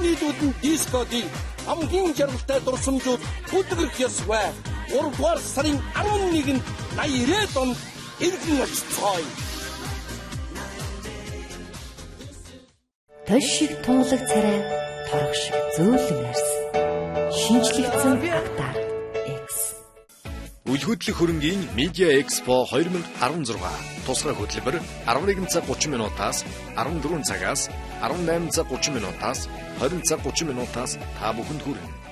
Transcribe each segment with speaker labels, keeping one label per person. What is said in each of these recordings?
Speaker 1: нийлүүд нь дискодын хамгийн жаргалтай дурсамжууд бүдгэрх ёсвэ. 3 дугаар сарын 11-нд 80-90 онд иргэн очицгоё.
Speaker 2: Тош шиг тунгалаг царай, торох шиг зөөлөн арьс. Шинжлэгдсэн актаар X.
Speaker 3: Үйл хөдлөх хөрөнгийн Media Expo 2016 тусгай хөтөлбөр 11 цаг 30 минутаас 14 цагаас 18 цаг 30 минутаас 20 цаг 30 минутаас та бүхэнд хүрнэ.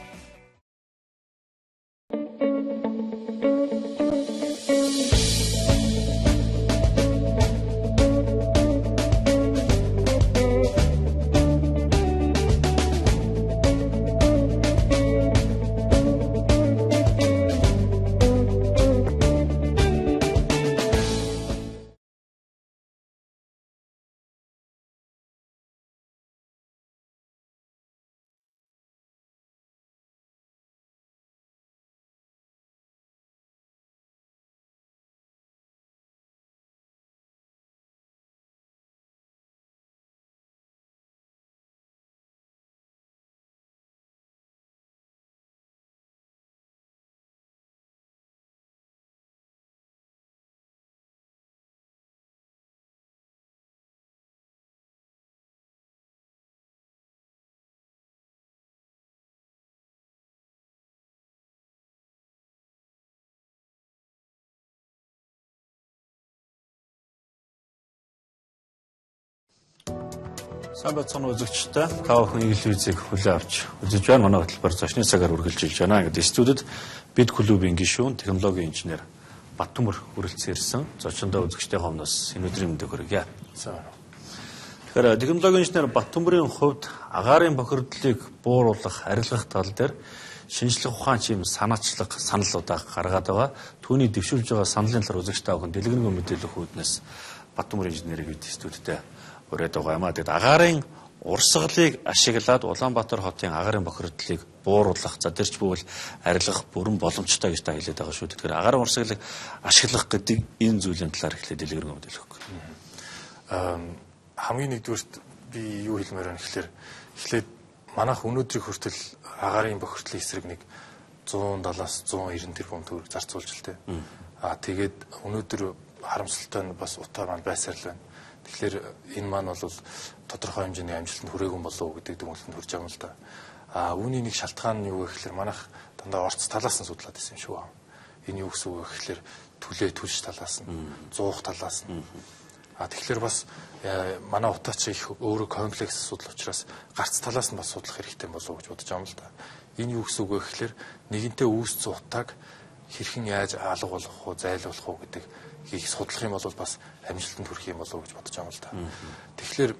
Speaker 4: Сайн бацхан үзэгчтэй та бүхэн телевизийг хүлээн авч үзэж байна. Манай хөтөлбөр зочны цагаар үргэлжилж байна. Ингээд студид бид клубын гишүүн технологийн инженер Баттөмөр хүрэлцэн ирсэн. Зочиндоо үзэгчтэй хомноос энэ өдрийн мэндийг хүргье. Сайн байна. Тэгэхээр технологийн инженер Баттөмөрийн хувьд агаарын бохирдлыг бууруулах, арилгах тал дээр шинжлэх ухаан чим санаачлаг саналуудаа гаргаад байгаа. Түүний дэвшүүлж байгаа саналын талаар үзэгчтэй бүхэн дэлгэрэнгүй мэдээлэх үүднээс Баттөмөр инженерийг бид студидтэй ураад байгаа юм а. Тэгэд агаарын урсгалыг ашиглаад Улаанбаатар хотын агаарын бохирдлыг бууруулах, за тэрч бүвэл арилгах бүрэн боломжтой гэж та хэлээд байгаа шүү. Тэгэхээр агаарын урсгалыг ашиглах гэдэг энэ зүйлийн талаар эхлээд дэлгэрэнгүй мэдээлэх өгөх.
Speaker 5: Хамгийн нэгдүгürt би юу хэлмээр байна гэхээр эхлээд манайх өнөөдрийг хүртэл агаарын бохирдлын эсрэг нэг 170-аас 190 тэрбум төгрөг зарцуулж л тээ. Тэгээд өнөөдөр харамсалтай нь бас утаа маань байсаар л байна. Тэгэхээр энэ маань бол тодорхой хэмжээний амжилтанд хүрээгүй болов уу гэдэг дүгнэлтэнд хүрч байгаа юм л да. Үүний нэг шалтгаан нь юу вэ гэхээр манайх дандаа орц талаас нь судлаад байсан юм шүү. Энэ юу гэсэн үг вэ гэхээр төлж талаас нь, зуух талаас нь. Тэгэхээр бас манай утаач их өөрөө комплекс асуудал учраас гарц талаас нь бас судлах хэрэгтэй болов уу гэж бодож байгаа юм л да. Энэ юу гэсэн үг вэ гэхээр нэгэнтээ үүсцэн утааг хэрхэн яаж алга болгох уу, зайлуулах уу гэдэг их судлах юм бол бас амжилтанд хүрэх юм болов уу гэж бодож байгаа юм л да. Тэгэхээр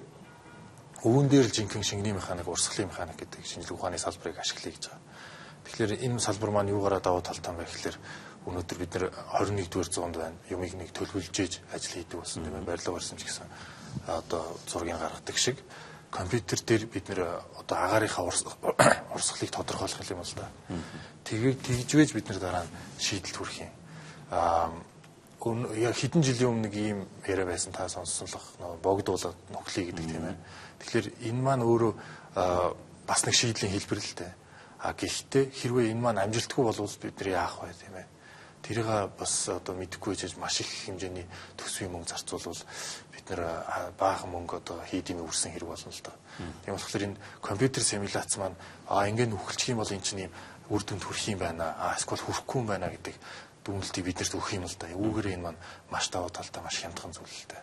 Speaker 5: өвөн дээр л жинхэнэ шингэний механик, урсгалын механик гэдэг шинжилгээ ухааны салбарыг ашиглая гэж байгаа. Тэгэхээр энэ салбар маань юугаараа давуу талтай юм бэ гэхээр өнөөдөр бид нэр 21-р зуунд байна. Юмыг нэг төлөвлөж ажил хийдэг болсон тийм ээ. Барилга барьсан ч гэсэн одоо зургийг гаргадаг шиг компьютер дээр бид нэр одоо агаарынхаа урсгалыг тодорхойлох юм л да. Тэгжвэж бид нэр дараа нь шийдэлт хүрэх юм. Хэдэн жилийн өмнө нэг ийм яриа байсан та сонссон л богдуулаад нүхлий гэдэг тийм ээ. Тэгэхээр энэ маань өөрөө бас нэг шийдлийн хэлбэр л дээ. Гэхдээ хэрвээ энэ маань амжилтгүй болвол бид нэр яах вэ тийм ээ. Тэрийг бас одоо мэдэхгүй гэж маш их хэмжээний төсвийн мөнгө зарцуулвал бид нэр баахан мөнгө одоо хийдийн үрсэн хэрэг болно л доо. Тийм болохоор энэ компьютер симуляц маань ингээд нүхэлчих юм бол эн чинь үр дүнд хүрэх юм байна. Эсвэл хүрэхгүй юм байна гэдэг дүгнэлтийг биднэрт өгөх юм л да. Үүгээр энэ маань маш давуу талтай маш хямдхан зүйл л дээ.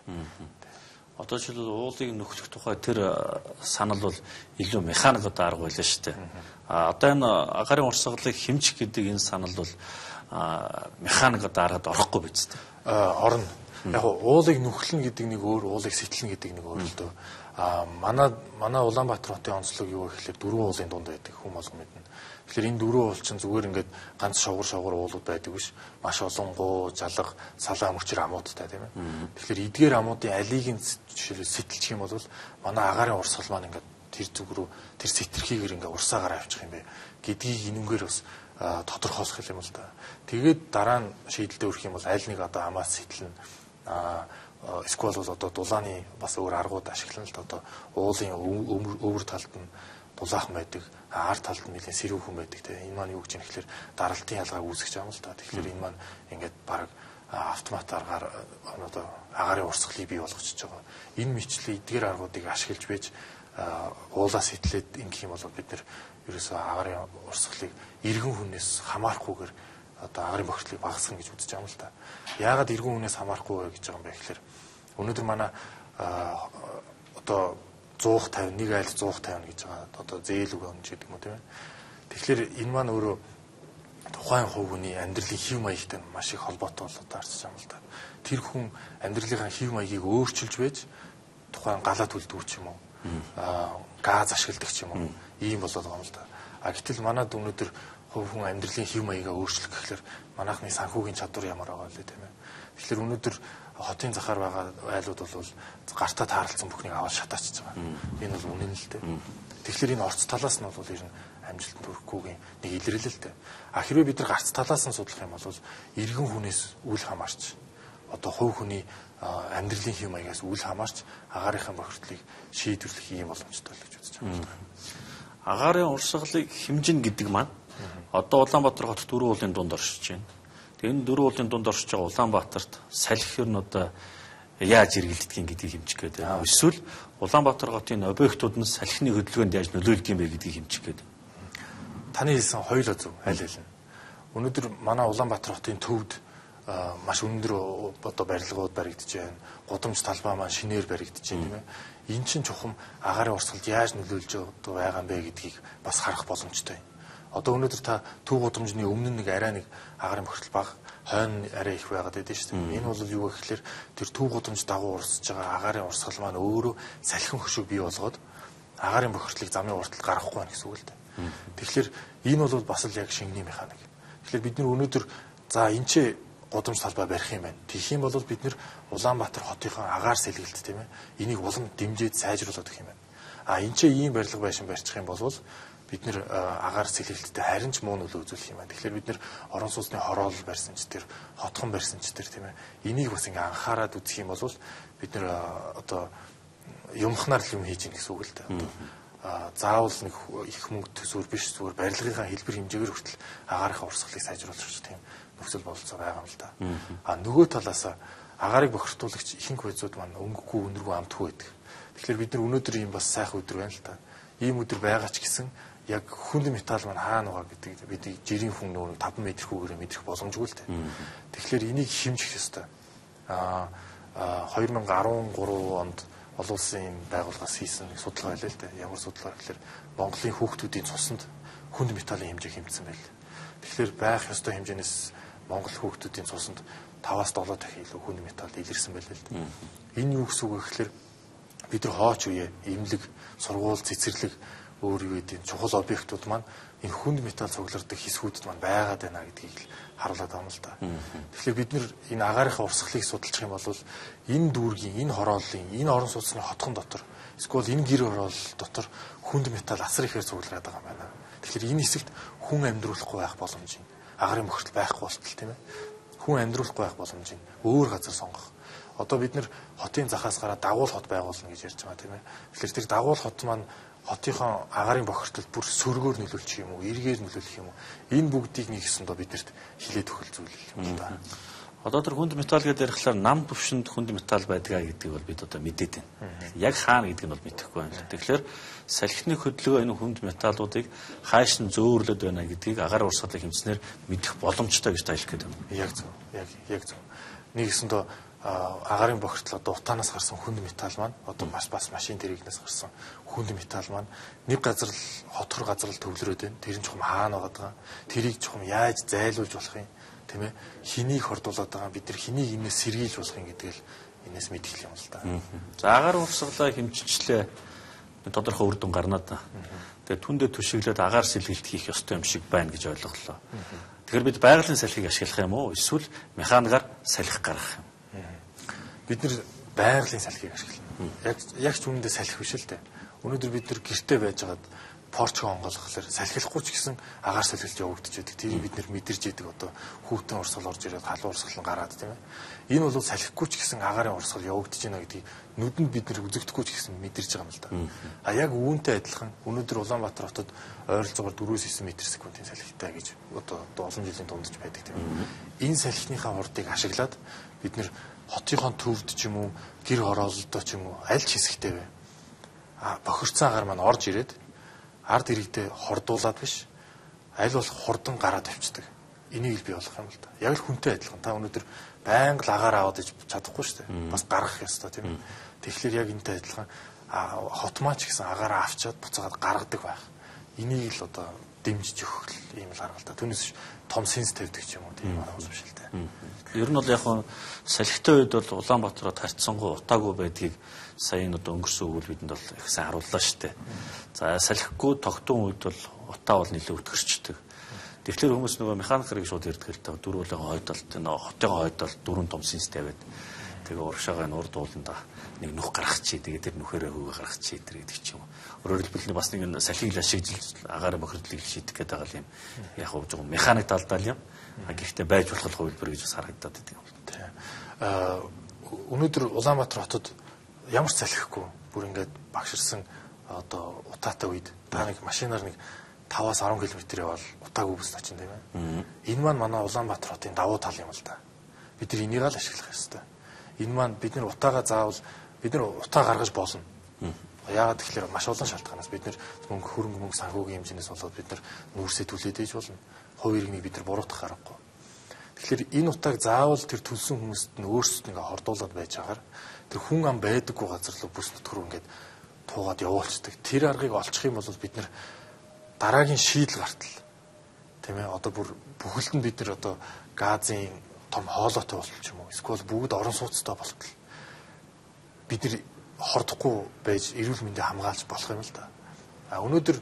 Speaker 4: Одоо жишээлбэл уулыг нөхөх тухай тэр санал бол илүү механикод арга байлаа шүү дээ. Одоо энэ агаарын урсгалыг хэмжих гэдэг энэ санал бол механикод аргад орохгүй биз дээ.
Speaker 5: Орно. Яг уулыг нөхлөн гэдэг нэг өөр, уулыг сэтэлнэ гэдэг нэг өөр л дөө. Манай Улаанбаатар хотын онцлог юу вэ гэхээр 4 уулын дунд байдаг хүм олгон мэднэ. Тэгэхээр энэ 4 уул чинь зүгээр ингээд ганц шовгор уулууд байдаг биш. Маш олон гоо, жалга, салаа мөчр амуудтай тийм ээ. Тэгэхээр эдгээр амуудын алийг нь сэтэлчих юм бол манай агаарын урсгал маань ингээд тэр зүг рүү тэр сэтэрхийгээр ингээд урсаагаар авчих юм бэ гэдгийг энүүгээр бас тодорхойлох юм л да. Тэгээд дараа нь шийдэлдээ өрөх юм бол аль нэг одоо амаас сэтэлнэ. Эсвэл бол одоо дулааны бас өөр аргууд ашиглана л да. Одоо уулын өвөр талд нь булаахан байдаг, ард талд нэлийн сэрүүхэн байдаг. Энэ маань юу гэж юм гэхээр даралтын ялгааг үүсгэж байгаа юм л та. Тэгэхээр энэ маань ингээд баг автомат аргаар одоо агарын урсгалыг бий болгочихж байгаа. Энэ мэтлэг эдгээр аргуудыг ашиглаж байж уулаас хэтлээд ингэх юм бол бид нэр ерөөсөө агарын урсгалыг иргэн хүнээс хамаарахгүйгээр одоо агарын бохирдлыг багасгах гэж үзэж байгаа юм л та. Яагаад иргэн хүнээс хамаарахгүй вэ гэж байгаа юм бэ гэхээр өнөөдөр манай одоо 150 нэг айл 150 гэж байгаа одоо зээл үг онж гэдэг юм уу тийм ээ. Тэгэхээр энэ маань өөрөө тухайн хувь хүний амьдралын хэв маягтай маш их холбоотой болоод харж байгаа юм л та. Тэр хүн амьдралынхаа хэв маягийг өөрчилж байж тухайн галаа төлдөг ч юм уу газ ашигладаг ч юм уу ийм болоод байгаа юм л та. Гэтэл манад өнөөдөр хувь хүн амьдралын хэв маягаа өөрчлөх гэхэлэр манайхны санхүүгийн чадвар ямар байгаа вэ тийм ээ. Тэгэхээр өнөөдөр хотын захаар байгаа айлууд бол гартаа таарлцсан бүхнийг аваад шатаачж байгаа. Энэ бол үнэн л дээ. Тэгэхээр энэ орц талаас нь бол ер нь амжилтанд хүрэхгүйгийн нэг илэрлэл дээ. Хэрвээ бид нар гарц талаас нь судлах юм бол иргэн хүнээс үл хамаарч одоо хувь хүний амьдралын хэв маягаас үл хамаарч агаарынхаа бохирдлыг шийдвэрлэх юм боломжтой л гэж үзэж байгаа.
Speaker 4: Агарын урсгалыг хэмжин гэдэг маань одоо Улаанбаатар хот 4 уулын дунд оршиж байна. Тэгээ энэ 4 уулын дунд оршиж байгаа Улаанбаатарт салхи ер нь одоо яаж эргэлддэг гэдгийг хэмжих гээд байна. Эсвэл Улаанбаатар хотын объектууд нь салхины хөдөлгөөнд яаж нөлөөлдөг юм бэ гэдгийг хэмжих гээд.
Speaker 5: Таны хэлсэн хоёулаа зөв аль аль нь. Өнөөдөр манай Улаанбаатар хотын төвд маш өндөр одоо барилгууд баригдаж байна. Гудамж талбай маань шинээр баригдаж байна тийм ээ. Энэ чинь чухам агарын урсгалд яаж нөлөөлж байгаа юм бэ гэдгийг бас харах боломжтой. Одоо өнөөдөр та төв гудамжны өмнө нэг арай нэг агарын бохирдол бага, хойно арай их байгаад байдаг шүү дээ. Энэ бол юу вэ гэхээр тэр төв гудамж дагуу урсж байгаа агарын урсгал маань өөрөө салхин хөшөөг бий болгоод агарын бохирдлыг замын уртад гаргахгүй байна гэсэн үг л дээ. Тэгэхээр энэ бол бас л яг шингэний механик. Тэгэхээр бид нар өнөөдөр за энэ ч гудамж талбай барих юм байна. Тэгэх юм бол бид нар Улаанбаатар хотынхаа агаар сэлгэлт тийм ээ. Энийг улам дэмжиж сайжруулах гэх юм байна. Энэ ч ийм барилга байшин барьчих юм бол бид нэр агаар сэлгэлттэй харин ч муу нөлөө үзүүлэх юм байна. Тэгэхээр бид нэр орон сууцны хороол барьсан ч тэр хотхон барьсан ч тэр тийм ээ. Энийг бас ингээ анхаарад үзэх юм бол бид нэр одоо юмхнаар л юм хийж ийн гэсэн үг л дээ. Заавал нэг их мөнгө төсвөр биш зүгээр барилгынхаа хэлбэр хэмжээгээр хүртэл агаарынхаа урсгалыг сайжруулах тийм нөхцөл бололцоо байгаа юм л да. Нөгөө талаас агаарыг бохирдуулагч ихэнх байцууд маань өнгөгүй өнөргүй амтгүй байдаг. Тэгэхээр бид нар өнөөдөр ийм бас сайхан өдөр байна л да. Ийм өдөр байгаа ч гэсэн яг хүнд металл маань хаана байгаа гэдэг бид жирийн хүн нөө 5 метрхүүгээр мэдрэх боломжгүй л дээ. Тэгэхээр энийг хэмжих ёстой. 2013 онд олон улсын байгууллагаас хийсэн судалгаа байлаа л дээ. Ямар судалгаа гэхээр Монголын хүүхдүүдийн цуснд хүнд металлын хэмжээ хэмжсэн байл. Тэгэхээр байх ёстой хэмжээнээс Монгол хүүхдүүдийн цуснд 5-7 дахин илүү хүнд металл илэрсэн байлаа л дээ. Энэ юу гэсэн үг вэ гэхээр бид нар хооч үе эмнэлэг, сургууль, цэцэрлэг өөр юу гэдэг чухал объектууд маань энэ хүнд металл цугларддаг хэсгүүдэд маань байгаад байна гэдгийг л харуулад байгаа юм л та. Тэгэхээр бид нар энэ агаарынхаа урсгалыг судалчих юм бол энэ дүүргийн, энэ хорооллын, энэ орон сууцны хотхон дотор эсвэл энэ гэр хороол дотор хүнд металл асар ихээр цуглараад байгаа юм байна. Тэгэхээр энэ хэсэгт хүн амьдруулахгүй байх боломж юм. Агарын бохирдол байхгүй болтол тийм ээ. Хүн амьдруулахгүй байх боломж юм. Өөр газар сонгох. Одоо бид нэр хотын захаас гараад дагуул хот байгуулна гэж ярьж байгаа тийм ээ. Тэгэхээр тэр дагуул хот маань хотынхоо агарын бохирдолд бүр сөргөөр нөлөөлчих юм уу, эргээр нөлөөлөх юм уу? Энэ бүгдийг нэгсэндээ биднэрт хилээд өгөх зүйл юм да.
Speaker 4: Одоо тэр хүнд металл гэдэг ярихлаар нам төвшөнд хүнд металл байдгаа гэдгийг бол бид одоо мэдээд байна. Яг хаана гэдгийг нь бол мэдэхгүй байна. Тэгэхээр салхины хөдөлгөөн энэ хүнд металлуудыг хааш нь зөөвөрлөд байна гэдгийг агаар урсгалыг хэмжснээр мэдэх боломжтой гэж тайлх гэдэг юм.
Speaker 5: Яг зөв. Яг зөв. Нэгсэндээ агарын бохирдол одоо утаанаас гарсан хүнд металл маань одоо бас машин тэрэгнээс гарсан хүнд металл маань нэг газар л хотхор газар л төвлөрөөд байна. Тэр нь чухам хаана байгаа. Тэрийг чухам яаж зайлуулж болох юм тийм ээ. Хэнийг хордуулаад байгаа бид нар хэнийг энэс сэргийлж болох юм гэдэг л энэс мэдгэл юм л да.
Speaker 4: За агаар урсгалаа хэмжижлээ тодорхой үр дүн гарнаа да. Тэгээ түндэ түшиглээд агаар сэлгэлт хийх ёстой юм шиг байна гэж ойлголоо. Тэгэхээр бид байгалийн салхийг ашиглах юм уу эсвэл механикаар салхи гаргах юм?
Speaker 5: Бид нар байгалийн салхийг ашиглана. Яг ч үнэндээ салхи биш л дээ. Өнөөдөр бид нар гэртээ байж байгаад порчгоо онгойлгохлоор салхилахгүй ч гэсэн агаар салхилж явагдаж байдаг. Тэрийг бид нэр мэдэрч яадаг одоо хүүтэн урсгал орж ирээд халуун урсгал нь гараад тийм ээ. Энэ бол салхихгүй ч гэсэн агаарын урсгал явагдаж байна гэдгийг нүдэнд бид нэр үзэгдэхгүй ч гэсэн мэдэрч байгаа юм л да. А яг үүнтэй адилхан өнөөдөр Улаанбаатар хотод ойролцоогоор 4-9 м/сек-ийн салхитай гэж одоо олон жилийн тундж байдаг тийм ээ. Энэ салхиныхаа хурдыг ашиглаад бид нэр хотынхон төвд ч юм уу гэр хороололдоо ч юм уу аль ч хэсэгтэй вэ. Бохирцсан агаар маань орж ирээд ард иргэдээ хордуулаад биш аль болох хурдан гараад авчдаг. Энийг л бий болгох юм л да. Яг л хүнтэй адилхан. Та өнөөдөр байнга л агаар аваад иж чадахгүй шүү дээ. Бас гаргах ёстой тийм ээ. Тэгэхээр яг энэтэй адилхан хотмаач гэсэн агаараа авчаад буцаагаад гаргадаг байх. Энийг л одоо дэмжиж өгөх юм л арга л да. Түүнээс том сенс тавьдаг ч юм уу тийм арга биш л дээ.
Speaker 4: Ер нь бол яг салхитай үед бол Улаанбаатарт харьцангуй утаагүй байдгийг сая энэ одоо өнгөрсөн үйл бидэнд бол их сайн харууллаа шүү дээ. За салхигүй тогтун үед бол утаа бол нэлээд өтгөрчдөг. Тэгэхээр хүмүүс нөгөө механик хэрэг шууд ярьдаг л та дөрвөлэн хойдолт энэ хотын хойдолт дөрвөн том сенс тавиад тэгээ урагшаага нь урд ууланда нэг нүх гаргах чи тэгээ тэр нүхээрээ хөвгө гаргах чи тэр гэдэг ч юм. Өөрөөр хэлбэл бас нэг салхийг л ашиглаж агаарын бохирдлыг шийдэх гэдэг байгаа юм. Яг хөө жоохон механик талдаа юм. Гэхдээ байж болох хувилбар гэж бас харагдаад байдаг юм.
Speaker 5: Тийм. Өнөөдөр Улаанбаатар хотод ямар ч салхихгүй бүр ингээд багширсан одоо утаатай үед та нэг машинаар нэг 5-10 км явал утаагүй бүс тачин тийм ээ. Энэ маань манай Улаанбаатар хотын давуу тал юм л да. Бид нар энийг л ашиглах ёстой. Энэ маань бид нар утаагаа заавал бид нар утаа гаргаж болно. Яагаад тэгэхээр маш олон шалтгаанаас бид нар хөрөнгө санхүүгийн хэмжээс болоод бид нар нүүрсээ түлээд ээж болно. Хувь иргэнийг бид нар буруутгах аргагүй. Тэгэхээр энэ утааг заавал тэр төлсөн хүмүүст нь өөрсдөд ингээ хордуулад байж агаар тэр хүн ам байдаггүй газар руу бүс нутгаар ингээд туугаад явуулцдаг. Тэр аргыг олчих юм бол бид нар дараагийн шийдэл гартал тийм ээ одоо бүр бүхэлд нь бид нар одоо газын том хоолойтой болчих юм уу эсвэл бүгд орон сууцтай болтол бид нар хордохгүй байж эрүүл мэндийг хамгаалж болох юм л да. Өнөөдөр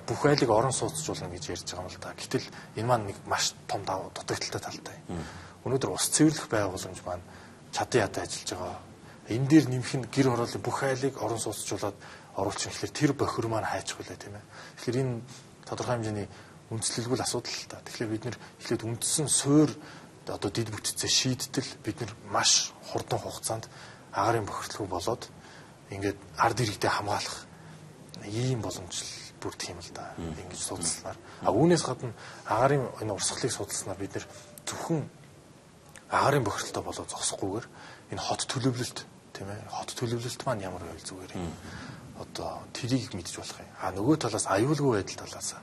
Speaker 5: бүх айлыг орон сууцжуулна гэж ярьж байгаа юм л да. Гэтэл энэ маань нэг маш том дутагдaltaй талтай. Өнөөдөр ус цэвэрлэх байгууламж маань чадан ядаа ажиллаж байгаа. Энэ дээр нэмэх нь гэр хорооллын бүх айлыг орон сууцжуулаад оруулах юм. Тэр бохир маань хайчих үлээ тийм ээ. Тэгэхээр энэ тодорхой хэмжээний үндэслэлгүй асуудал л та. Тэгэхээр бид нэр эхлээд үндсэн суур одоо дид бүтцээ шийдтэл бид нар маш хурдан хугацаанд агаарын бохирдлого болоод ингээд ард иргэдэд хамгаалах ийм боломжтой бүрдэх юм л да. Ингэж судалснаар. Үүнээс гадна агаарын энэ урсгалыг судалснаар бид нэр зөвхөн агаарын бохирдолтой болоод зогсохгүйгээр энэ хот төлөвлөлт тийм ээ. Хот төлөвлөлт маань ямар байвал зүгээр юм. Одоо тэрийг мэдж болох юм. Нөгөө талаас аюулгүй байдал талаас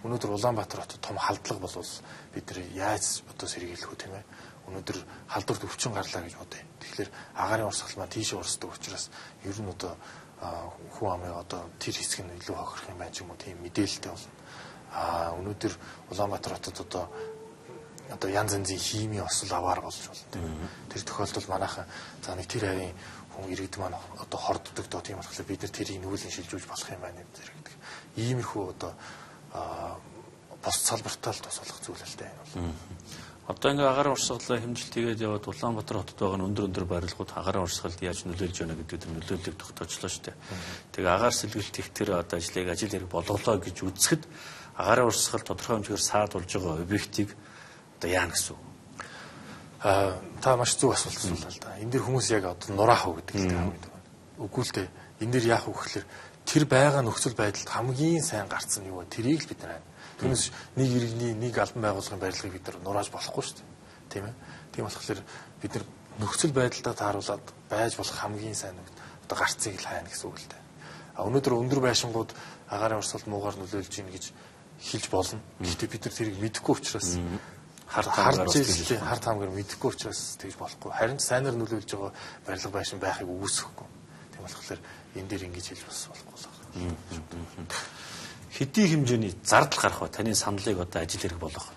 Speaker 5: өнөөдөр Улаанбаатар хотод том халдлага болвол бид нар яаж одоо сэргийлэх вэ тийм ээ. Өнөөдөр халдварт өвчин гарлаа гэж бодъё. Тэгэхээр агаарын урсгал маань тийшээ урсдаг учраас ер нь одоо хүн амын одоо тэр хэсэг нь илүү хохирох юм байна ч юм уу тийм мэдээлэлтэй болно. Өнөөдөр Улаанбаатар хотод одоо янз янзын химийн осол аваар болж болно тийм. Тэр тохиолдолд манайхан за нэг тэр хавийн хүн иргэд маань одоо хорддог доо тийм болохоор бид нар тэрийг нүүлэн шилжүүлж болох юм байна гэдэг. Иймэрхүү одоо бос салбартаа л тусалах зүйл л дээ энэ бол.
Speaker 4: Одоо ингээ агаарын урсгалаа хэмжилт хийгээд яваад Улаанбаатар хотод байгаа нь өндөр барилгууд агаарын урсгалд яаж нөлөөлж байна гэдэг тэр нөлөөллийг тогтоочлоо шүү дээ. Тэгээ агаар сэлгэлт их тэр одоо ажил хэрэг болголоо гэж үзэхэд агаарын урсгал тодорхой хэмжээгээр саадулж байгаа объектыг одоо яана гэсэн үг.
Speaker 5: Та маш зөв асуулт асуулаа л да. Энд дэр хүмүүс яг одоо нураах уу гэдэг л дээ. Үгүй л дээ. Энд дэр яах вэ гэхээр тэр байгаа нөхцөл байдалд хамгийн сайн гарцсан юу вэ? Тэрийг л бид нар түүнээс нэг иргэний нэг албан байгууллагын барилгыг бид нар нурааж болохгүй шүү дээ. Тийм ээ. Тийм болохоор бид нар нөхцөл байдалдаа тааруулаад байж болох хамгийн сайн одоо гарцыг л хайна гэсэн үг л дээ. Өнөөдөр өндөр байшингууд агаарын урсгалд муугаар нөлөөлж ийн гэж хэлж болно. Гэхдээ бид нар тэрийг мэдэхгүй учраас хард хамгаар мэдэхгүй учраас тэгж болохгүй. Харин сайнаар нөлөөлж байгаа барилга байшин байхыг үүсэхгүй. Тийм болохоор энэ дээр ингэж хэлж бас болохгүй л байна.
Speaker 4: Хэдийн хэмжээний зардал гарах ба таны саналыг одоо ажил хэрэг болгох.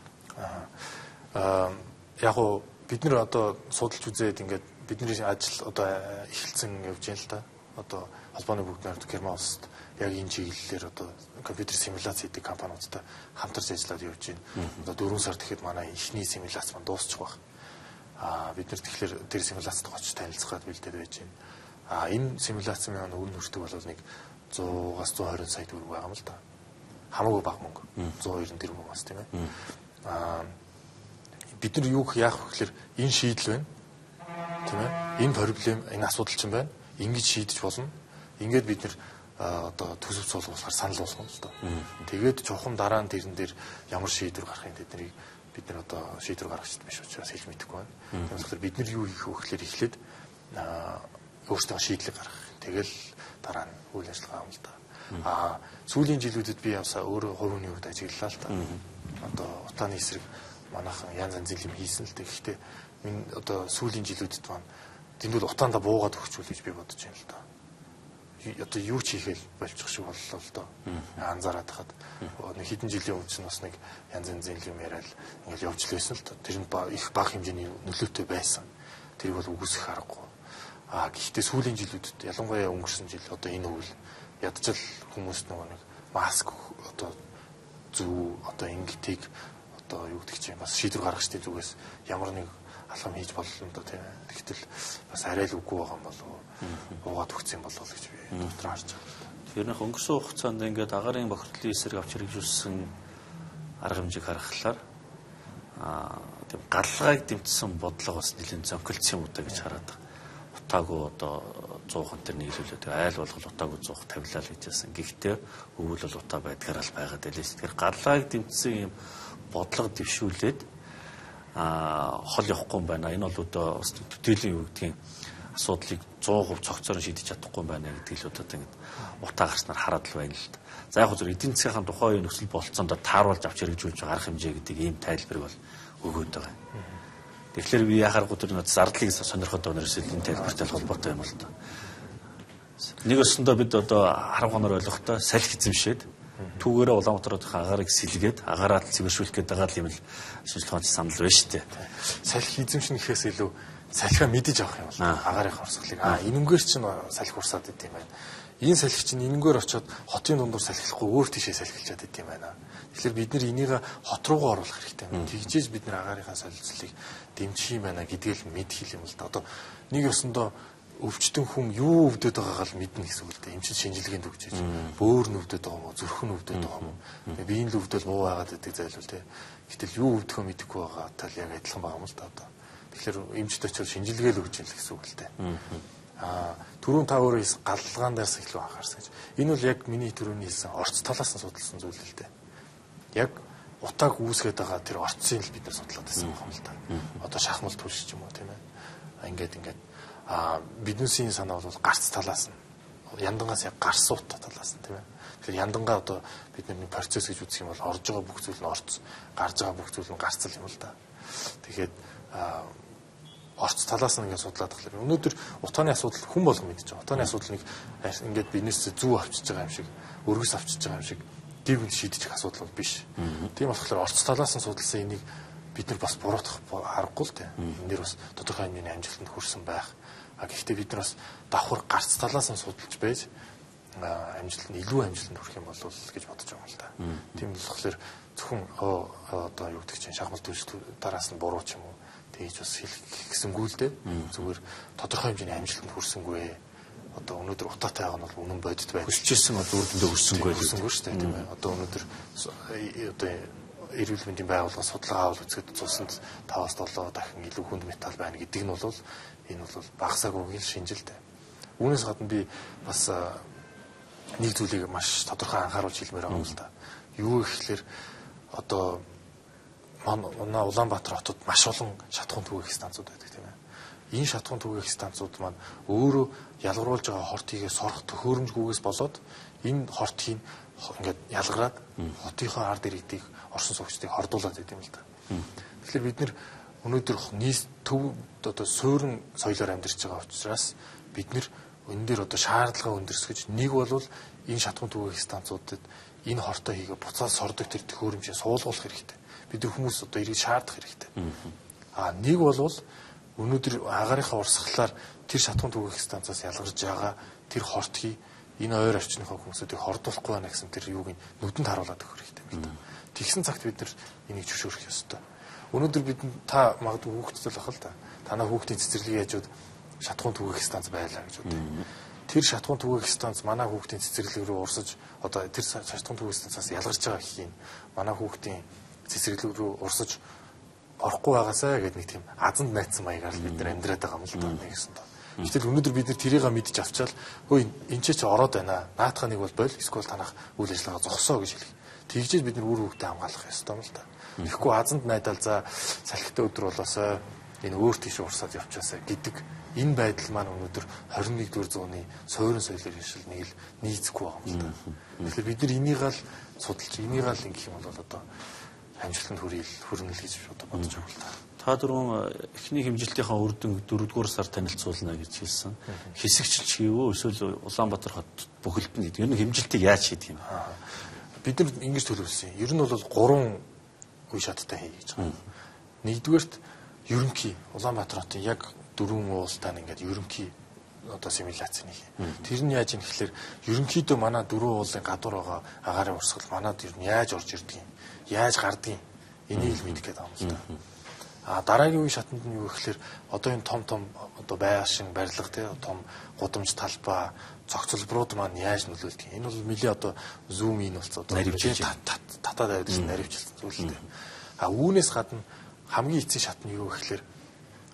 Speaker 5: Яг уу бид нар одоо судалж үзээд ингээд бидний ажил одоо эхэлсэн явж байна л да. Одоо холбооны бүгд найрамд Герман улсад яг энэ чиглэлээр одоо компьютер симуляц хийдэг компаниудтай хамтарч ажиллаад явж байна. Одоо 4 сар тэгэхэд манай эхний симуляц маань дуусчих баг. Бид нар тэгэхээр тэр симуляцд очиж танилцгаад бэлдээд байж байна. Энэ симуляцын маань үн хүрдэг бол нэг 100-аас 120 сая төгрөг байгаа юм л да. Хамаагүй бага мөнгө. 190 тэрбум бас тийм ээ. Бид нар юу яах вэ гэхээр энэ шийдэл байна. Тийм ээ. Энэ проблем, энэ асуудал чинь байна. Ингэж шийдэж болно. Ингээд бид нар одоо төсөв суулгахаар санал болгоно л доо. Тэгээд чухам дараа нь тэрэн дээр ямар шийдвэр гарахын тэднийг бид нар одоо шийдвэр гаргачихд биш учраас хэлж мэдэхгүй байна. Тэгэхээр бид нар юу хийх вэ гэхээр эхлээд өөрсдөө шийдлийг гаргах. Тэгэл дараа нь үйл ажиллагаа юм л да. Сүүлийн жилүүдэд би явсаа өөрөө хувийн хувьд ажиглалаа л да. Одоо утааны эсрэг манайхан янз янзын юм хийсэн л дээ. Гэхдээ минь одоо сүүлийн жилүүдэд маань тэнд бол утаандаа буугаад өгчүүл гэж би бодож байна л да. Одоо юу ч хийхэл болчих шиг боллоо л доо. Анзаараад хахад нэг хэдэн жилийн өмнө бас нэг янз янзын юм яриад ингээл явж лээсэн л доо. Тэр нь их бага хэмжээний нөлөөтэй байсан. Тэрийг бол үгүйсэх аргагүй. Гэхдээ сүүлийн жилүүдэд ялангуяа өнгөрсөн жил одоо энэ үйл ядчил хүмүүс нэг маск одоо зөв одоо ингэтийг одоо юу гэдэг чинь бас шийдвэр гаргахчдын зүгээс ямар нэг алхам хийж боллоо доо тийм. Тэгтэл бас арай л үгүй байгаа юм болов уу? Уугаад өгсөн болов уу гэж би дотроо харж байгаа.
Speaker 4: Тэр нэг өнгөрсөн хугацаанд ингээд агаарын бохирдлын эсрэг авч хэрэгжүүлсэн арга хэмжээг харахаар тийм галлагыг дэмжсэн бодлого бас нэлээд зөнкөлдсөн юм уу гэж хараад байгаа. Утаагүй одоо 100хан тэр нийлүүлээд айл болгол утаагүй 100 тавилаа л гэжсэн. Гэхдээ өвөл бол утаа байдгаар л байгаад байлээ. Тэгэхээр галлагыг дэмжсэн юм бодлого дэвшүүлээд хол явахгүй юм байна. Энэ бол одоо төдийлөн юу гэдгийг асуудлыг 100% цогцоор шийдэж чадахгүй юм байна гэдгийг л одоо ингэ утаа гарснаар хараад л байна л да. За яг зөв эдийн засгийн тухайн үеийн нөхцөл болцоонд тааруулж авч хэрэгжүүлж байгаа арга хэмжээ гэдэг ийм тайлбарыг бол өгөөд байгаа. Тэгэхээр би яхааргүй тэр зардлыг сонирхоод байгаа нэрсэл энэ тайлбартай холбоотой юм л да. Нэг өсөндөө бид одоо харах хоноор ойлгохтой салхи эзэмшээд түүгээрээ Улаанбаатарын агаарыг сэлгээд агаараа цэвэршүүлэх гэдэг байгаа юм л шинжилгээний санал байна шүү дээ.
Speaker 5: Салхи эзэмшнэ гэхээс илүү салхиа мэдэж авах юм бол агаарынхаа урсгалыг энэнгээр чинь салхи урсаад идэв юм байна. Энэ салхи чинь энэнгээр очиод хотын дундуур салхилахгүй өөр тийшээ салхилчаад идэв юм байна. Тэгэхээр бид нэр энийг хот руугаа оруулах хэрэгтэй юм. Тэгжээж бид нэр агаарынхаа солилцлыг дэмжих юм байна гэдгийг л мэдхийл юм л да. Одоо нэг ёсондоо өвчтөн хүн юу өвдөд байгаагаа л мэднэ гэсэн үг л дээ. Эмчит шинжилгээнд өгч ийж бөөр нь өвдөд байгаа юм уу, зүрх нь өвдөд байгаа юм уу. Биеийн л өвдөл муу байгаад байдаг зайлвал тий. Гэтэл юу өвдөхөө мэдэхгүй байгаа тал яг адилхан байгаа юм л да одоо. Тэгэхээр эмчит очиод шинжилгээ л өгч ийн л гэсэн үг л дээ. Түрүүн та өөрөө галлагаан дээрс илүү анхаарсан гэж. Энэ бол яг миний түрүүний хэлсэн орц талаас нь судалсан зүйл л дээ. Яг утааг үүсгээд байгаа тэр орцыг л бид нар судлаад байсан юм л да. Одоо шахмал түлш ч юм уу тийм ээ. Ингээд биднээсийн санаа бол гарц талаас нь яндангаас яг гарс ут талаас нь тийм ээ. Тэгэхээр яндангаа одоо бидний процесс гэж үзэх юм бол орж байгаа бүх зүйл нь орц, гарч байгаа бүх зүйл нь гарцал юм л да. Тэгэхээр орц талаас нь ингээд судлаад тахлаа. Өнөөдөр утааны асуудал хүн болгон мэдчихэж байгаа. Утааны асуудал нэг ингээд биднээс зүү авчиж байгаа юм шиг, өргөс авчиж байгаа юм шиг дэвгэл шийдэж асуудал бол биш. Тийм болохоор орц талаас нь судалсан энийг бид нар бас буруутгах аргагүй л дээ. Энэ дэр бас тодорхой хэмжээний амжилтанд хүрсэн байх. Гэхдээ бид нар бас давхар гарц талаас нь судалж байж илүү амжилтанд хүрэх юм болов гэж бодож байгаа юм л да. Тийм болохоор зөвхөн одоо юу гэдэг чинь шахмал түлш дараас нь буруу ч юм уу тэгж бас хэлэх гэсэнгүй л дээ. Зүгээр тодорхой хэмжээний амжилтанд хүрсэнгүй. Одоо өнөөдөр утаатай байгаа нь бол үнэн бодит байх.
Speaker 4: Хүсчээсэн одоо үр дүндээ хүрсэнгүй
Speaker 5: шүү дээ тийм ээ. Одоо өнөөдөр одоо эрүүл мэндийн байгууллага судалгаа авал үзэхэд цуснд 5-7 дахин илүү хүнд металл байна гэдэг нь бол энэ бол багасаагүйг л шинжилтэй. Үүнээс гадна би бас нэг зүйлийг маш тодорхой анхааруулж хэлмээр байгаа юм л да. Юу гэхээр одоо манай Улаанбаатар хотод маш олон шатхуун түгээх станцууд байдаг тийм ээ. Энэ шатхуун түгээх станцууд маань өөрөө ялгаруулж байгаа хортыгээ сорох төхөөрөмжгүйгээс болоод энэ хортыг ингээд ялгараад хотынхоо ард иргэдийг орсон суугчдыг хордуулад байт юм л да. Тэгэхээр бид нэр өнөөдөр нийс төв одоо суурин соёлоор амьдарч байгаа учраас бид нэр энэ дээр одоо шаардлага өндөрсгөж нэг бол энэ шатхуун түгээх станцуудад энэ хортой хийгээ буцаад сордог тэр төхөөрөмжийг суулгуулах хэрэгтэй. Бид нар хүмүүс одоо ирээд шаардах хэрэгтэй. Нэг бол өнөөдөр агаарынхаа урсгалаар тэр шатхуун түгээх станцаас ялгарч байгаа тэр хортгийг энэ ойр орчныхоо хүмүүсүүдийг хордуулахгүй байна гэсэн тэр юуг нүдэнд харуулад өгөх хэрэгтэй юм л да. Тэгсэн цагт бид нар энийг зөвшөөрөх ёстой. Өнөөдөр бид та магадгүй хүүхдтэй л ах л да. Танаа хүүхдийн цэцэрлэгийг яжууд шатхуун түгээх станц байлаа гэж үү. тэр шатхуун түгээх станц манай хүүхдийн цэцэрлэг рүү урсаж одоо тэр шатхуун түгээх станцаас ялгарч байгаа гэхийн манай хүүхдийн цэцэрлэг рүү урсаж орохгүй байгаасаа гэдэг нэг тийм азанд найцсан маягаар л бид нар амьдраад байгаа юм л да нэгсэн доо. Гэтэл өнөөдөр бид нар тэрийг мэдж авчаал хөөе энэ ч ороод байна. Наатах нэг бол бойл эсвэл танах үйл ажиллагаа зогсоо гэж хэлэх. Тэгжээж бид нар үр хөвгтөө хамгаалах ёстой юм л да. Тэгэхгүй азанд найдаал за салхитай өдөр болоосоо энэ өөр тийш урсаад явчаасаа гэдэг энэ байдал маань өнөөдөр 21-р зууны суурин соёлын иршил нэг л нийцэхгүй байгаа юм л да. Тэгэхээр бид нар энийг л судалж энийг л ингэх юм бол одоо амжилтанд хүрнэ л гэж одоо бодож байгаа л да.
Speaker 4: Та дөрөв эхний хэмжилтийнхаа үр дүн 4-р сар танилцуулна гэж хэлсэн. Хэсэгчилж хийвөө эсвэл Улаанбаатар хот бүхэлд нь гэдэг. Ер нь хэмжилтийг яаж хийдэг юм?
Speaker 5: Бид нар ингэж төлөвлөсөн. Ер нь бол 3 үе шаттай хий гэж байгаа. Нэгдүгээрт ерөнхий Улаанбаатар хотын яг 4 уултаа ингээд ерөнхий одоо симуляцны хий. Тэр нь яаж юм гэхэлэр ерөнхийдөө манай 4 уулын гадуур байгаа агаарын урсгал манад ер нь яаж орж ирдэг юм? Яаж гардаг юм? Энийг л мэдэх гээд байгаа юм л да. Дараагийн үе шатанд нь юу гэхээр одоо энэ том одоо байшин барилга тий том гудамж талбай цогцлбрууд маань яаж нөлөөлдөг юм. Энэ бол нэлээ одоо зум ин болцоо одоо татаад авдагсан наривчлсан зүйл дээ. Үүнээс гадна хамгийн эцсийн шат нь юу гэхээр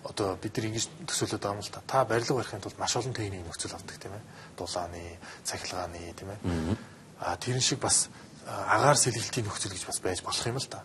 Speaker 5: одоо бид нар ингэж төсөөлөд байгаа юм л та барилга барихын тулд маш олон техникийн нөхцөл авдаг тийм ээ. Дулааны, цахилгааны тийм ээ. Тэр шиг бас агаар сэлгэлтийн нөхцөл гэж бас байж болох юм л та.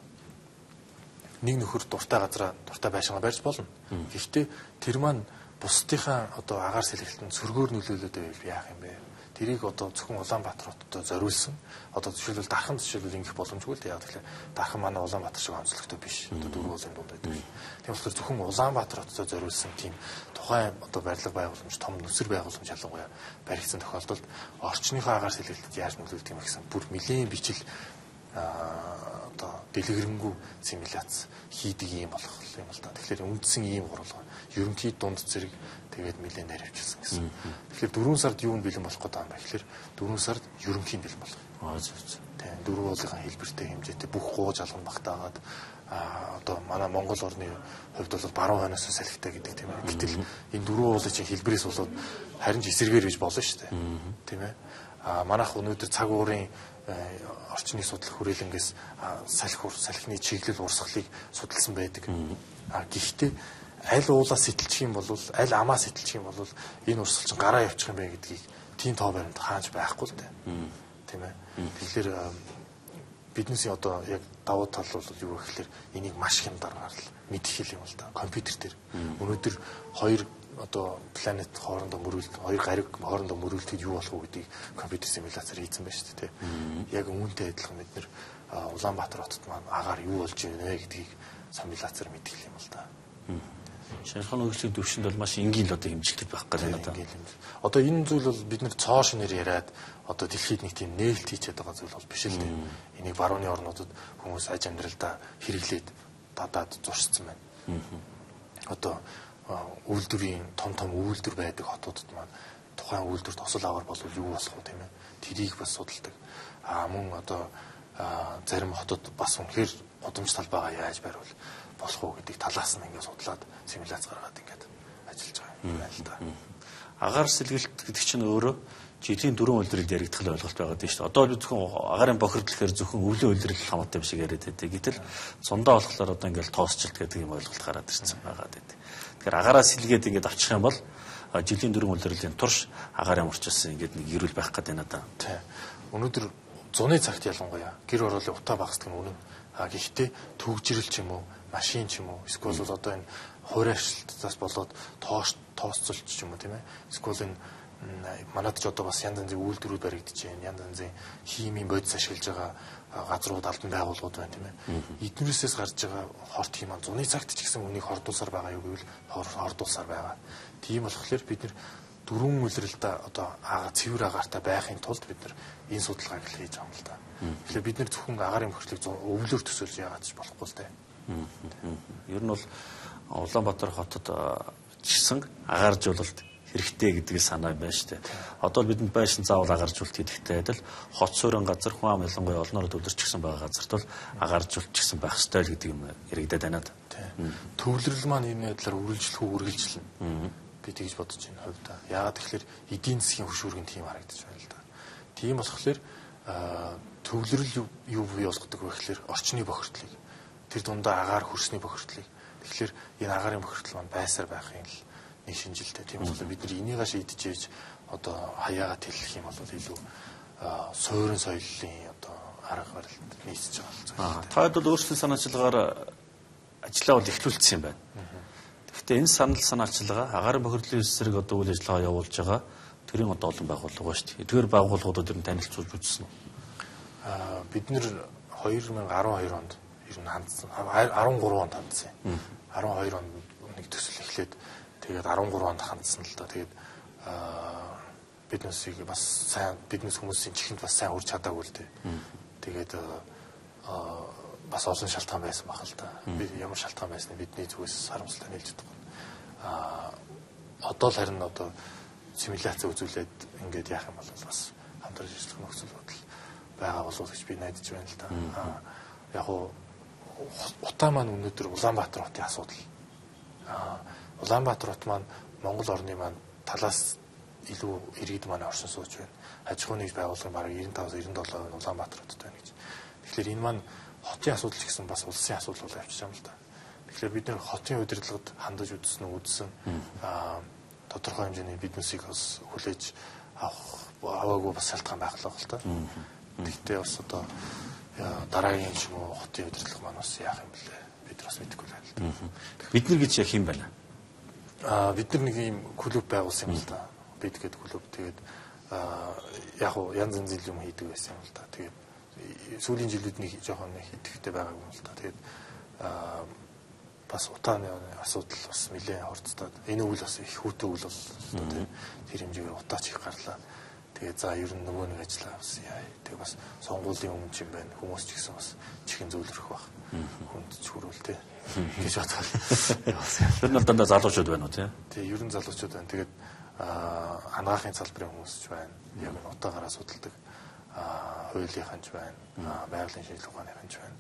Speaker 5: Нэг нөхөр дуртай газараа дуртай байшингаа барьж болно. Гэхдээ тэр маань бусдынхаа одоо агаар сэлгэлтэнд сөргөөр нөлөөлөд байвал яах юм бэ? Тэрийг одоо зөвхөн Улаанбаатар хотод зориулсан. Одоо жишээлбэл дархан жишээлбэл ингэх боломжгүй л яа гэвэл дархан манай Улаанбаатар шиг онцлогтой биш. Одоо 4 уулын дунд байдаг. Тийм болохоор зөвхөн Улаанбаатар хотод зориулсан тийм тухайн одоо барилга байгууламж, том нүсэр байгууламж ялангуяа баригдсан тохиолдолд орчныхоо агаар сэлгэлтэд яаж нөлөөлдөг юм гэсэн бүр нэлийн бичил одоо дэлгэрэнгүй симуляц хийдэг юм болох юм л да. Тэгэхээр үндсэн ийм гурван ерөнхий дунд зэрэг тэгээд нэлээд наривчилсан гэсэн. Тэгэхээр 4 сард юу нь бэлэн болох гэдэг юм бэ? Тэгэхээр 4 сард ерөнхийн бэлэн болох. Тийм 4 уулынхаа хэлбэртэй хэмжээтэй бүх гоо жалган багтаагаад одоо манай Монгол орны хувьд бол баруун хойноос салхитай гэдэг тийм ээ. Гэтэл энэ 4 уулын чинь хэлбэрээс болоод харин ч эсэргээр гэж болно шүү дээ. Тийм ээ. Манайх өнөөдөр цаг уурын орчны судлах хүрээлэнгээс салхины чиглэл урсгалыг судалсан байдаг. Гэхдээ аль уулаас сэтэлчих юм бол аль амаас сэтэлчих юм бол энэ урсгал чинь гараа явчих юм бэ гэдгийг тийм тоо баримт хааж байхгүй л дээ. Тийм ээ. Тэгэхээр биднээс одоо яг давуу тал бол юу гэхээр энийг маш хямдар гарал мэдэх юм л да. Компьютер дээр өнөөдөр 2 одоо планет хоорондоо мөрүүлд 2 гариг хоорондоо мөрүүлдэхэд юу болох вэ гэдгийг компьютер симуляцаар хийсэн байна шүү дээ. Яг үүнтэй адилхан бид нэр Улаанбаатар хотод маань агаар юу болж байна гэдгийг симуляцаар мэдэх юм л да.
Speaker 4: Шархан хөгжлийн төвшөнд бол маш энгийн л одоо хэмжилттэй байх гэдэг надад.
Speaker 5: Одоо энэ зүйл бол бид нэр цоо шинээр яриад одоо дэлхийд нэг тийм нээлт хийчихэд байгаа зүйл бол биш л дээ. Энийг барууны орнуудад хүмүүс аж амьдралдаа хэрэглээд дадаад зуршсан байна. Одоо үйлдвэрийн том үйлдвэр байдаг хотуудад маань тухайн үйлдвэрт осол аваар болвол юу болох вэ тийм ээ? Тэрийг бас судалдаг. Мөн одоо зарим хотод бас үнэхээр гудамж талбайгаа яаж бариул болох уу гэдгийг талаас нь ингээд судлаад симуляц гаргаад ингээд ажиллаж байгаа юм байна л да.
Speaker 4: Агаар сэлгэлт гэдэг чинь өөрөө жилийн 4 үйлдвэрлэлд яригдах ойлголт байгаа дээ шүү дээ. Одоо бид зөвхөн агаарын бохирдол гэхээр зөвхөн өвлийн үйлдвэрлэл хамаатай биш яриад байдаг. Гэтэл зундаа болохоор одоо ингээд тоосчлт гэдэг юм ойлголт гараад ирсэн байгаа дээ. Тэгэхээр агаараа сэлгээд ингээд авчих юм бол жилийн 4 үйлдвэрлэлийн турш агаарын урчилсан ингээд нэг эрүүл байх гэдэг юм надаа.
Speaker 5: Тийм. Өнөөдөр зуны цагт ялангуяа гэр ороолын утаа багасдаг нь үнэн. Гэхдээ төгжрэл ч юм уу, машин ч юм уу, эсвэл одоо энэ хуурайшлтаас болоод тоосцолч ч юм уу тийм ээ. Эсвэл энэ манайд ч одоо бас янз янзын үйлдвэрүүд баригдаж байна. Янз янзын химийн бодис ашиглаж байгаа газрууд албан байгууллагууд байна тийм ээ. Эднэрээс гарч байгаа хорт хим маань зуны цагт ч гэсэн үнийг хордуулсаар байгаа юу гэвэл хордуулсаар байгаа. Тийм болохоор бид нэр дөрвөн үйлрэлдээ одоо цэвэр агаартай байхын тулд бид нар энэ судалгааг л хийж байгаа юм л да. Тэгэхээр бид нэр зөвхөн агаарын бохирдлыг өвлөөр төсөөлж яагаад ч болохгүй л дээ.
Speaker 4: Ер нь бол Улаанбаатар хотод чсэн агааржуулалт хэрэгтэй гэдэг санаа байна шүү дээ. Одоо бидэнд байшин заавал агааржуулалт хийхтэй адил хот суурин газар хүн ам ялангуяа олноор төвлөрчихсэн байгаа газарт бол агааржуулчихсан байх ёстой л гэдэг юм яригдаад байна.
Speaker 5: Төвлөрөл маань энэ байдлаар үргэлжлэх үү үргэлжлэнэ. Би тэгж бодож байна хувьдаа. Яагаад тэгэхээр эдийн засгийн хөшүүргийн тим харагдаж байна л да. Тийм болохоор төвлөрөл юу бий болгодог вэ гэхээр орчны бохирдлыг тэр дундаа агаар хөрсний бохирдлыг. Тэгэхээр энэ агаарын бохирдол маань байсаар байхын л нэг шинжилтэй. Тийм болохоор бид нар энийгээ шийдэж ээж одоо хаяагаа тэлэх юм бол илүү суурин соёлын одоо арга барилд нийцэж байгаа.
Speaker 4: Та бол өөрсдийн санаачлагаар ажиллаа бол эхлүүлсэн юм байна. Гэхдээ энэ санал санаачилгаа агаарын бохирдлын эсрэг одоо үйл ажиллагаа явуулж байгаа төрийн одоо олон байгууллага ба шүү дээ. Эдгээр байгууллагуудад ер нь танилцуулж үзсэн үү?
Speaker 5: Бид нэр 2012 онд ер нь хандсан 13 онд хандсан. 12 онд нэг төсөл эхлээд тэгээд 13 онд хандсан л да. Тэгээд биднээс бас сайн биднээс хүмүүсийн чихэнд бас сайн хүрч чадаагүй л дээ. Тэгээд бас олон шалтгаан байсан баг л да. Би ямар шалтгаан байсныг бидний зүгээс харамсалтай нэлж чадахгүй. Одоо л харин одоо симуляц үзүүлээд ингээд яах юм бол бас хамтран ажиллах нөхцөл бодол байгаа болов гэж би найдаж байна л да. Яг уу утаа маань өнөөдөр Улаанбаатар хотын асуудал. Улаанбаатар хот маань Монгол орны маань талаас илүү иргэд маань оршин сууж байна. Аж ахуйн нэгж байгууллагын бараг 95-97% Улаанбаатар хотод байна гэж. Тэгэхээр энэ маань хотын асуудал ч гэсэн бас улсын асуудал болоо явчих юм л да. Тэгэхээр бид нэр хотын удирдлагад хандаж үзсэн тодорхой хэмжээний биднесийг бас хүлээж аваагүй бас шалтгаан байхлаа л та. Гэхдээ бас одоо дараагийн ч юм уу хотын удирдлага маань бас яах юм бэлээ. Бид бас мэдэхгүй байна л да.
Speaker 4: Бид нар гэж яг юм байна.
Speaker 5: Бид нар нэг юм клуб байгуулсан юм л да. Бид гээд клуб тэгээд яг уу янз янзын юм хийдэг байсан юм л да. Тэгээд сүүлийн жилүүд нэг жоохон нэг идэвхтэй байгаагүй юм л да. Тэгээд бас утааны асуудал бас нэлээд хорцтоод энэ үйл бас их хүүтэй үйл бол тэр хэмжээгээр утаач их гарлаа. Тэгээд за ер нь нөгөө нэг ажиллаа авсан яа. Тэгээд бас сонгуулийн өмнө ч юм байна. Хүмүүс ч гэсэн бас чихэн зөвлөрөх баг. Хүнд ч хүрүүл тээ. Гэж бодгоо.
Speaker 4: Тэр нь дандаа залуучууд байна уу тий?
Speaker 5: Тий, ер нь залуучууд байна. Тэгээд анагаахын салбарын хүмүүс ч байна. Яг нь утаагаараа судалдаг. Хуулийнханч байна. Байгалийн шинжилгээ ухааныханч байна.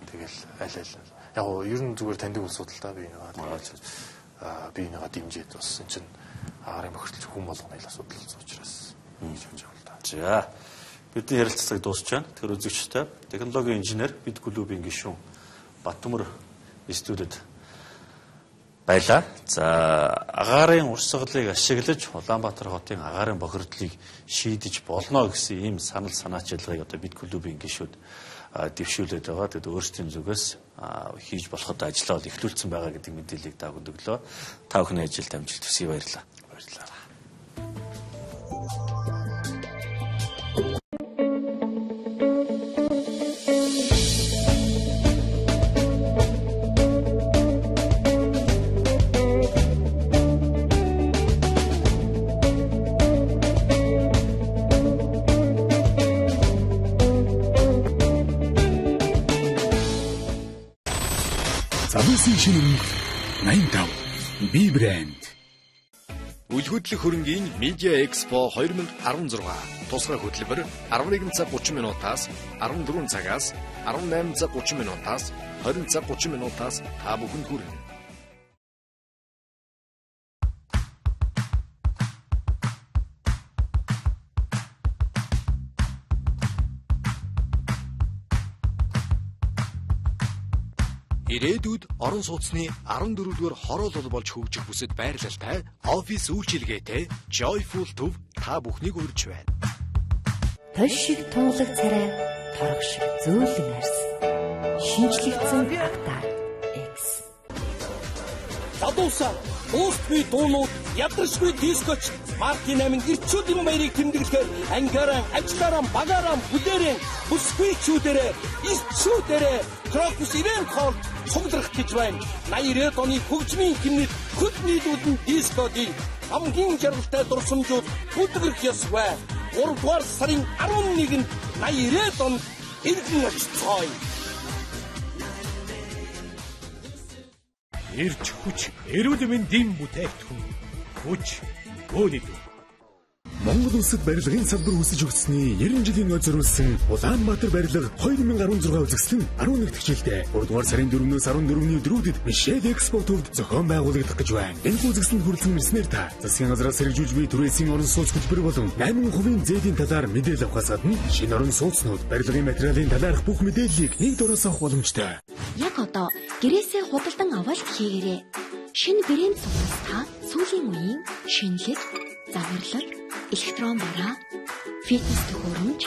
Speaker 5: Тэгэл аль яг нь ер нь зүгээр таньдаг ус судалдаа би нэгээ дэмжиж бас энэ чинь агарын бохирдол хүн болгоны асуудал учраас гэж хэлж байгаа л да.
Speaker 4: За бидний ярилцлагыг дуусч байна. Тэр үзэгчтэй технологийн инженер бид клубын гишүүн Баттөмөр студид байлаа. За агарын урсгалыг ашиглаж Улаанбаатар хотын агарын бохирдлыг шийдэж болно гэсэн ийм санал санаачилгааг одоо бид клубын гишүүд дэвшүүлээд байгаа. Тэгэд өөрсдийн зүгээс хийж болоход ажиллаа бол эхлүүлсэн байгаа гэдэг мэдээллийг та бүхэнд өглөө. Та бүхний ажилд амжилт хүсье баярлалаа. Баярлалаа.
Speaker 6: Зависын шинэ 85 B брэнд.
Speaker 3: Үйл хөдлөх хөрөнгийн Media Expo 2016 тусгай хөтөлбөр 11 цаг 30 минутаас 14 цагаас 18 цаг 30 минутаас 20 цаг 30 минутаас та бүхэнд хүрнэ. Ирээдүйд орон сууцны 14-р хороолол болж хөгжих бүсэд байрлалтай офис үйлчилгээтэй Joyful төв та бүхнийг урьж байна.
Speaker 2: Тош шиг тунгалаг царай, торох шиг зөөлөн арс. Шинжлэгдсэн актаар X.
Speaker 1: Задуусаа уустгүй дуунууд, ядарчгүй дискоч, Мартин амин ирчүүдийн баярыг тэмдэглэхээр ангаараа, ажлаараа, багаараа, бүдээрээ, бүсгүйчүүдээрээ, ирчүүдээрээ Крокус ивент холл цугларах гэж байна. 80-90 оны хөгжмийн хэмнэлт хөт нийлүүлэн дискодын хамгийн жаргалтай дурсамжууд бүдгэрх ёсвэ. 3 дугаар сарын 11-нд 80-90 онд иргэн очицгоё.
Speaker 6: Ирж хүч, эрүүл мэндийн бүтээгдэхүүн хүч өөдөд. Монгол улсад барилгын салбар үүсэж өгсөний 90 жилийн ой зориулсан Улаанбаатар барилга 2016 үзэсгэлэн 11 дахь жилдээ 3 дугаар сарын 4-өөс 14-ний өдрүүдэд Мишель Экспо төвд зохион байгуулагдах гэж байна. Энэ үзэсгэлэнд хүрэлцэн ирснээр та засгийн газраас сэргийлж буй түрээсийн орон сууц хөтөлбөр болон 8% зээлийн талаар мэдээлэл авахаас гадна шинэ орон сууцнууд барилгын материалын талаарх бүх мэдээллийг нэг дороос авах боломжтой.
Speaker 2: Яг одоо гэрээсээ худалдан авалт хийгээрэй. Шинэ брэнд сувнаас та сүүлийн үеийн шинэлэг, загварлаг, электрон бараа, фитнес төхөөрөмж,